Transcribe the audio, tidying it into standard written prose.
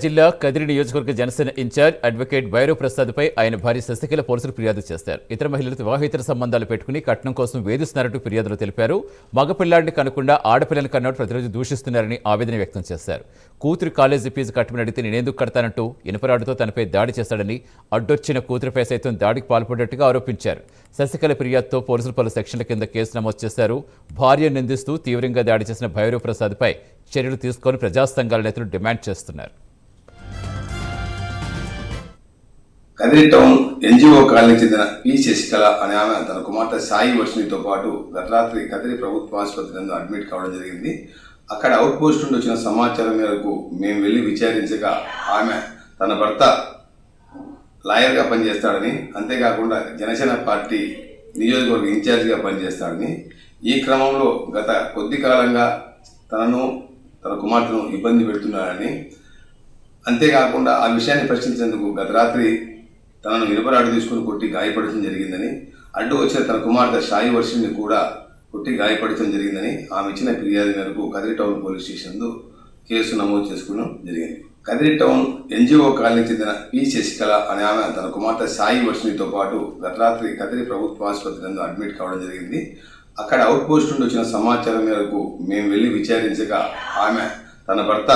జిల్లా కదిరి నియోజకవర్గ Janasena incharge advocate Bhairav ప్రసాద్పై ఆయన భార్య శశికళ పోలీసులు ఫిర్యాదు చేశారు. ఇతర మహిళలతో వివాహేతర సంబంధాలు పెట్టుకుని కట్నం కోసం వేధిస్తున్నారంటూ ఫిర్యాదులో తెలిపారు. మగపిల్లాడిని కనకుండా ఆడపిల్లని కన్నట్టు ప్రతిరోజు దూషిస్తున్నారని ఆవేదన వ్యక్తం చేశారు. కూతురు కాలేజీ ఫీజు కట్టమని అడిగితే నేనెందుకు కడతానంటూ ఇనుపరాడుతో తనపై దాడి చేశాడని, అడ్డొచ్చిన కూతురుపై సైతం దాడికి పాల్పడ్డట్టుగా ఆరోపించారు. శశికళ ఫిర్యాదుతో పోలీసులు పలు సెక్షన్ల కింద కేసు నమోదు చేశారు. భార్యను నిందిస్తూ తీవ్రంగా దాడి చేసిన భైరవ్ ప్రసాద్పై చర్యలు తీసుకొని ప్రజా సంఘాల నేతలు డిమాండ్ చేస్తున్నారు. కదిరి టౌన్ ఎన్జిఓ కాలనీకి చెందిన పి శశికళ అనే ఆమె తన కుమార్తె సాయి వర్షినితో పాటు గత రాత్రి కదిరి ప్రభుత్వ ఆసుపత్రి నందు అడ్మిట్ కావడం జరిగింది. అక్కడ అవుట్ పోస్ట్ నుండి వచ్చిన సమాచారం మేరకు మేము వెళ్లి విచారించగా ఆమె తన భర్త లాయర్గా పనిచేస్తాడని, అంతేకాకుండా జనసేన పార్టీ నియోజకవర్గ ఇన్ఛార్జిగా పనిచేస్తాడని, ఈ క్రమంలో గత కొద్ది కాలంగా తనను తన కుమార్తెను ఇబ్బంది పెడుతున్నాడని, అంతేకాకుండా ఆ విషయాన్ని ప్రశ్నించేందుకు గత రాత్రి తనను ఇనుపరాడు తీసుకుని కొట్టి గాయపడటం జరిగిందని, అడ్డు వచ్చిన తన కుమార్తె సాయి వర్షిని కూడా కొట్టి గాయపడటం జరిగిందని ఆమె ఇచ్చిన ఫిర్యాదు మేరకు కదిరి టౌన్ పోలీస్ స్టేషన్లో కేసు నమోదు చేసుకోవడం జరిగింది. కదిరి టౌన్ ఎన్జిఓ కాలనీకి చెందిన పి శశికళ అనే ఆమె తన కుమార్తె సాయి వర్షినితో పాటు గత రాత్రి కదిరి ప్రభుత్వ ఆసుపత్రి నందు అడ్మిట్ కావడం జరిగింది. అక్కడ అవుట్ పోస్ట్ నుండి వచ్చిన సమాచారం మేరకు మేము వెళ్లి విచారించగా ఆమె తన భర్త